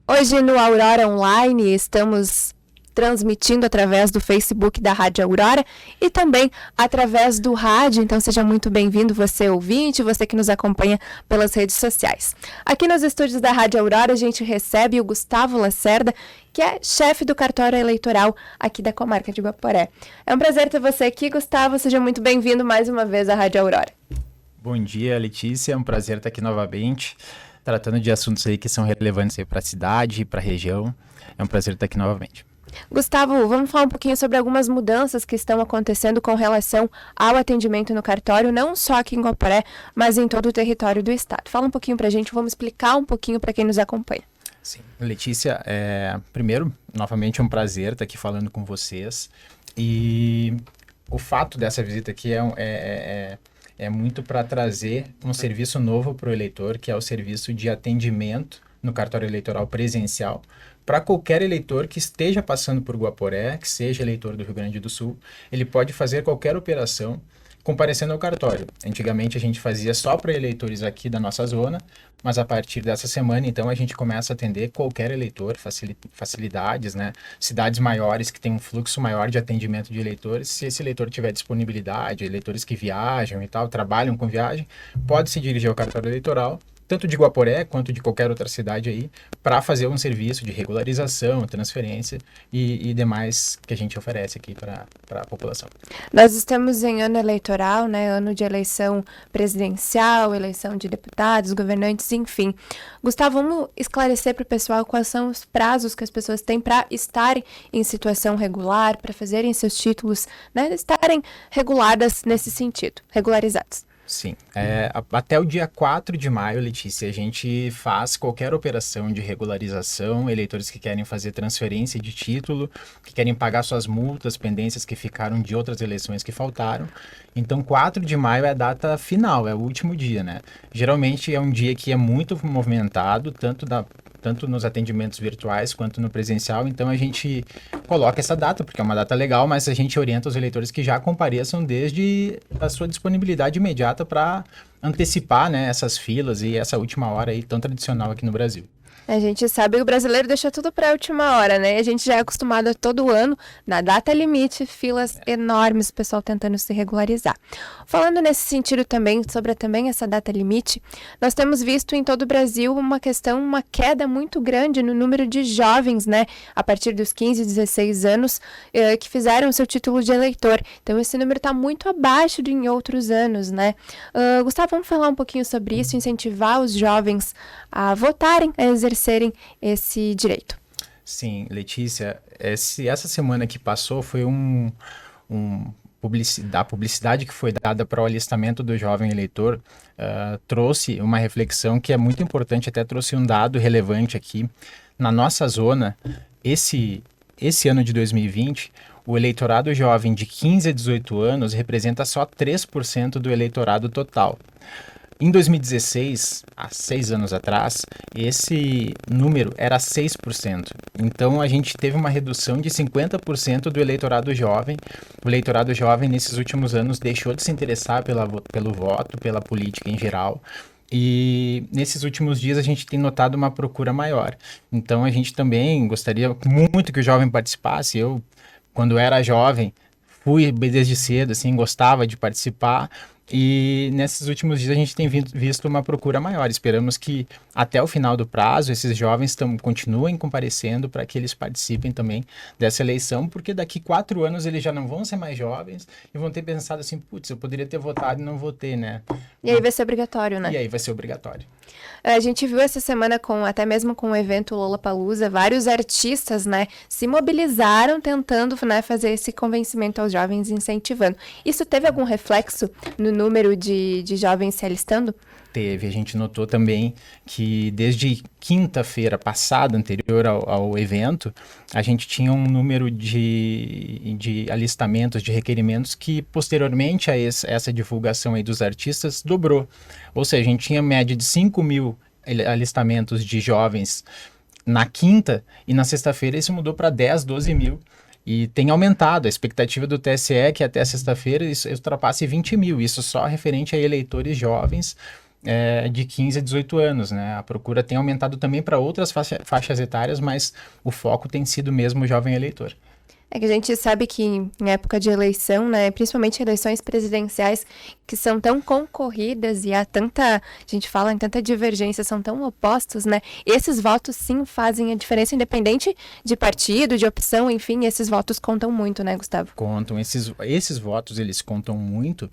Hoje no Aurora Online estamos transmitindo através do Facebook da Rádio Aurora e também através do rádio, então seja muito bem-vindo você ouvinte, você que nos acompanha pelas redes sociais. Aqui nos estúdios da Rádio Aurora a gente recebe o Gustavo Lacerda, que é chefe do cartório eleitoral aqui da comarca de Guaporé. É um prazer ter você aqui, Gustavo, seja muito bem-vindo mais uma vez à Rádio Aurora. Bom dia, Letícia, é um prazer estar aqui novamente, tratando de assuntos aí que são relevantes para a cidade e para a região. É um prazer estar aqui novamente. Gustavo, vamos falar um pouquinho sobre algumas mudanças que estão acontecendo com relação ao atendimento no cartório, não só aqui em Guaporé, mas em todo o território do estado. Fala um pouquinho pra gente, vamos explicar um pouquinho para quem nos acompanha. Sim, Letícia, primeiro, novamente é um prazer estar aqui falando com vocês. E o fato dessa visita aqui é muito para trazer um serviço novo para o eleitor, que é o serviço de atendimento no cartório eleitoral presencial, para qualquer eleitor que esteja passando por Guaporé, que seja eleitor do Rio Grande do Sul, ele pode fazer qualquer operação comparecendo ao cartório. Antigamente a gente fazia só para eleitores aqui da nossa zona, mas a partir dessa semana, então, a gente começa a atender qualquer eleitor, facilidades, né? Cidades maiores que têm um fluxo maior de atendimento de eleitores, se esse eleitor tiver disponibilidade, eleitores que viajam e tal, trabalham com viagem, pode se dirigir ao cartório eleitoral, tanto de Guaporé quanto de qualquer outra cidade aí, para fazer um serviço de regularização, transferência e demais que a gente oferece aqui para a população. Nós estamos em ano eleitoral, né? Ano de eleição presidencial, eleição de deputados, governantes, enfim. Gustavo, vamos esclarecer para o pessoal quais são os prazos que as pessoas têm para estarem em situação regular, para fazerem seus títulos, né? Estarem reguladas nesse sentido, regularizados. Sim, até o dia 4 de maio, Letícia, a gente faz qualquer operação de regularização, eleitores que querem fazer transferência de título, que querem pagar suas multas, pendências que ficaram de outras eleições que faltaram. Então, 4 de maio é a data final, é o último dia, né? Geralmente é um dia que é muito movimentado, tanto nos atendimentos virtuais quanto no presencial, então a gente coloca essa data, porque é uma data legal, mas a gente orienta os eleitores que já compareçam desde a sua disponibilidade imediata para antecipar, né, essas filas e essa última hora aí tão tradicional aqui no Brasil. A gente sabe que o brasileiro deixa tudo para a última hora, né? A gente já é acostumado a todo ano, na data limite, filas enormes, o pessoal tentando se regularizar. Falando nesse sentido também, sobre também essa data limite, nós temos visto em todo o Brasil uma queda muito grande no número de jovens, né? A partir dos 15, 16 anos, que fizeram seu título de eleitor. Então, esse número está muito abaixo de em outros anos, né? Gustavo, vamos falar um pouquinho sobre isso, incentivar os jovens a votarem, a exercerem esse direito. Sim, Letícia, essa semana que passou foi a publicidade que foi dada para o alistamento do jovem eleitor trouxe uma reflexão que é muito importante, até trouxe um dado relevante aqui. Na nossa zona, esse ano de 2020, o eleitorado jovem de 15 a 18 anos representa só 3% do eleitorado total. Em 2016, há 6 anos atrás, esse número era 6%. Então, a gente teve uma redução de 50% do eleitorado jovem. O eleitorado jovem, nesses últimos anos, deixou de se interessar pelo voto, pela política em geral. E nesses últimos dias, a gente tem notado uma procura maior. Então, a gente também gostaria muito que o jovem participasse. Eu, quando era jovem, fui desde cedo, assim, gostava de participar. E nesses últimos dias a gente tem visto uma procura maior. Esperamos que até o final do prazo esses jovens continuem comparecendo para que eles participem também dessa eleição, porque daqui 4 anos eles já não vão ser mais jovens e vão ter pensado assim, putz, eu poderia ter votado e não votei, né? E aí vai ser obrigatório, né? E aí vai ser obrigatório. A gente viu essa semana, até mesmo com o evento Lollapalooza, vários artistas, né, se mobilizaram tentando, né, fazer esse convencimento aos jovens, incentivando. Isso teve algum reflexo no número de jovens se alistando? Teve. A gente notou também que desde quinta-feira passada, anterior ao evento, a gente tinha um número de alistamentos, de requerimentos que posteriormente a essa divulgação aí dos artistas dobrou. Ou seja, a gente tinha média de 5.000 alistamentos de jovens na quinta e na sexta-feira isso mudou para 10, 12 mil. E tem aumentado. A expectativa do TSE é que até sexta-feira isso ultrapasse 20 mil. Isso só referente a eleitores jovens. de 15 a 18 anos, né? A procura tem aumentado também para outras faixas etárias, mas o foco tem sido mesmo o jovem eleitor. É que a gente sabe que em época de eleição, né, principalmente eleições presidenciais, que são tão concorridas e há tanta, a gente fala em tanta divergência, são tão opostos, né, esses votos sim fazem a diferença, independente de partido, de opção, enfim, esses votos contam muito, né, Gustavo? Contam, esses votos, eles contam muito,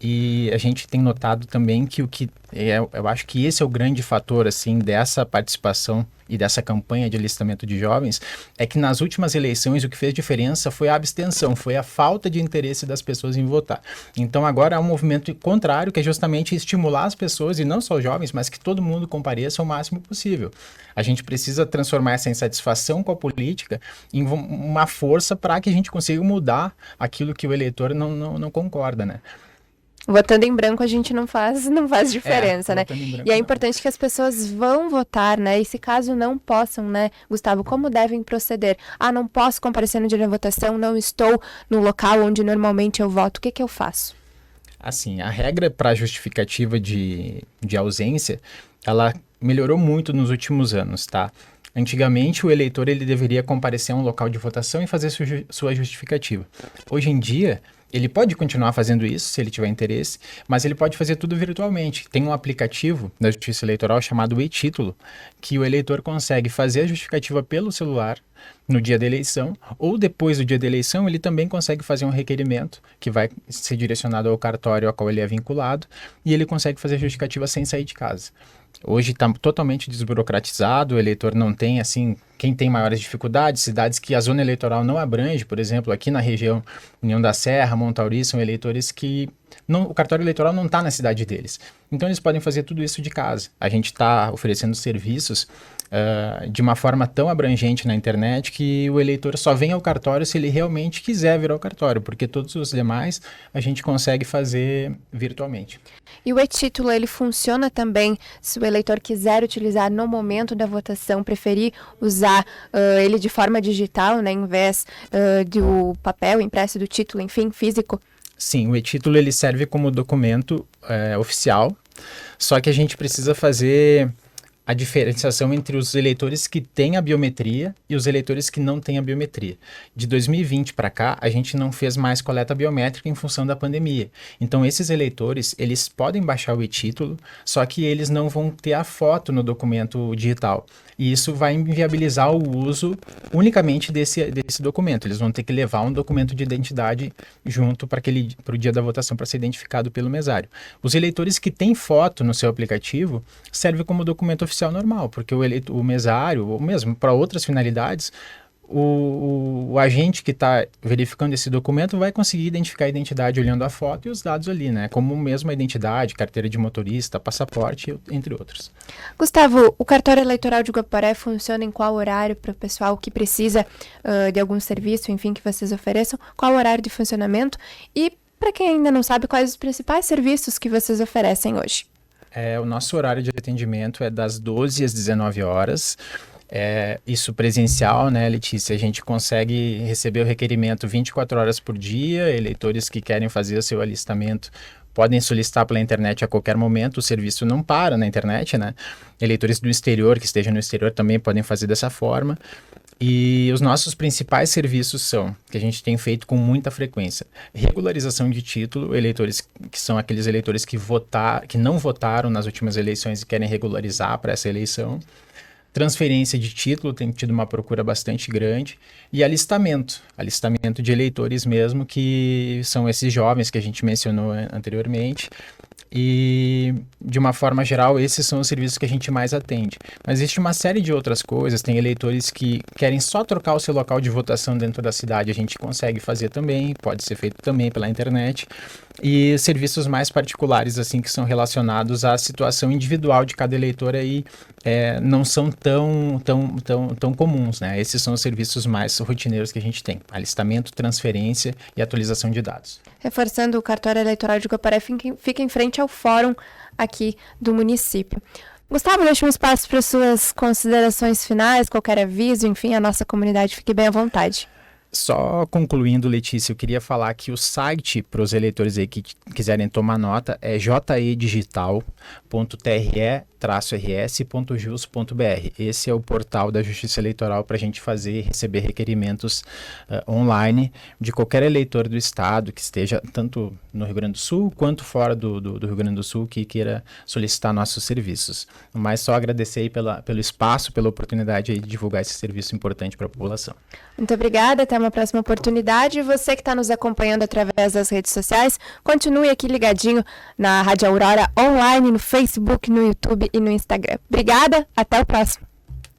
e a gente tem notado também que eu acho que esse é o grande fator, assim, dessa participação e dessa campanha de alistamento de jovens, é que nas últimas eleições o que fez diferença foi a abstenção, foi a falta de interesse das pessoas em votar. Então agora há um movimento contrário, que é justamente estimular as pessoas, e não só os jovens, mas que todo mundo compareça o máximo possível. A gente precisa transformar essa insatisfação com a política em uma força para que a gente consiga mudar aquilo que o eleitor não concorda, né? Votando em branco a gente não faz diferença, né? E é importante que as pessoas vão votar, né? E se caso não possam, né, Gustavo, como devem proceder? Ah, não posso comparecer no dia da votação, não estou no local onde normalmente eu voto, o que eu faço? Assim, a regra para justificativa de ausência, ela melhorou muito nos últimos anos, tá? Antigamente, o eleitor ele deveria comparecer a um local de votação e fazer sua justificativa. Hoje em dia, ele pode continuar fazendo isso, se ele tiver interesse, mas ele pode fazer tudo virtualmente. Tem um aplicativo da Justiça Eleitoral chamado e-Título, que o eleitor consegue fazer a justificativa pelo celular no dia da eleição, ou depois do dia da eleição, ele também consegue fazer um requerimento que vai ser direcionado ao cartório ao qual ele é vinculado, e ele consegue fazer a justificativa sem sair de casa. Hoje está totalmente desburocratizado, o eleitor não tem, assim, quem tem maiores dificuldades, cidades que a zona eleitoral não abrange, por exemplo, aqui na região União da Serra, Montauri, são eleitores que o cartório eleitoral não está na cidade deles. Então eles podem fazer tudo isso de casa. A gente está oferecendo serviços de uma forma tão abrangente na internet que o eleitor só vem ao cartório se ele realmente quiser vir ao cartório, porque todos os demais a gente consegue fazer virtualmente. E o e-Título, ele funciona também se o eleitor quiser utilizar no momento da votação, preferir usar ele de forma digital, né, em vez do papel impresso do título, enfim, físico? Sim, o e-Título ele serve como documento oficial, só que a gente precisa fazer a diferenciação entre os eleitores que têm a biometria e os eleitores que não têm a biometria. De 2020 para cá, a gente não fez mais coleta biométrica em função da pandemia. Então, esses eleitores, eles podem baixar o e-Título, só que eles não vão ter a foto no documento digital. E isso vai inviabilizar o uso unicamente desse documento. Eles vão ter que levar um documento de identidade junto para o dia da votação para ser identificado pelo mesário. Os eleitores que têm foto no seu aplicativo serve como documento oficial normal, porque o mesário, ou mesmo para outras finalidades, o agente que está verificando esse documento vai conseguir identificar a identidade olhando a foto e os dados ali, né? Como mesmo a identidade, carteira de motorista, passaporte, entre outros. Gustavo, o cartório eleitoral de Guaporé funciona em qual horário para o pessoal que precisa de algum serviço, enfim, que vocês ofereçam? Qual o horário de funcionamento? E, para quem ainda não sabe, quais os principais serviços que vocês oferecem hoje? O nosso horário de atendimento é das 12 às 19 horas. Isso presencial, né, Letícia? A gente consegue receber o requerimento 24 horas por dia. Eleitores que querem fazer o seu alistamento podem solicitar pela internet a qualquer momento. O serviço não para na internet, né? Eleitores do exterior, que estejam no exterior, também podem fazer dessa forma. E os nossos principais serviços são, que a gente tem feito com muita frequência: regularização de título, eleitores que são aqueles eleitores que não votaram nas últimas eleições e querem regularizar para essa eleição. Transferência de título, tem tido uma procura bastante grande. E alistamento de eleitores mesmo, que são esses jovens que a gente mencionou anteriormente. E, de uma forma geral, esses são os serviços que a gente mais atende. Mas existe uma série de outras coisas. Tem eleitores que querem só trocar o seu local de votação dentro da cidade. A gente consegue fazer também, pode ser feito também pela internet. E serviços mais particulares, assim, que são relacionados à situação individual de cada eleitor aí, não são tão comuns, né? Esses são os serviços mais rotineiros que a gente tem: alistamento, transferência e atualização de dados. Reforçando, o cartório eleitoral de Guaporé fica em frente ao fórum aqui do município. Gustavo, deixa um espaço para suas considerações finais, qualquer aviso, enfim, a nossa comunidade fique bem à vontade. Só concluindo, Letícia, eu queria falar que o site para os eleitores aí que quiserem tomar nota é jedigital.tre-rs.jus.br. Esse é o portal da Justiça Eleitoral para a gente fazer e receber requerimentos online de qualquer eleitor do estado que esteja tanto no Rio Grande do Sul quanto fora do Rio Grande do Sul que queira solicitar nossos serviços. Mas só agradecer aí pelo espaço, pela oportunidade aí de divulgar esse serviço importante para a população. Muito obrigada, até uma próxima oportunidade. E você que está nos acompanhando através das redes sociais, continue aqui ligadinho na Rádio Aurora online, no Facebook, no YouTube e no Instagram. Obrigada, até o próximo.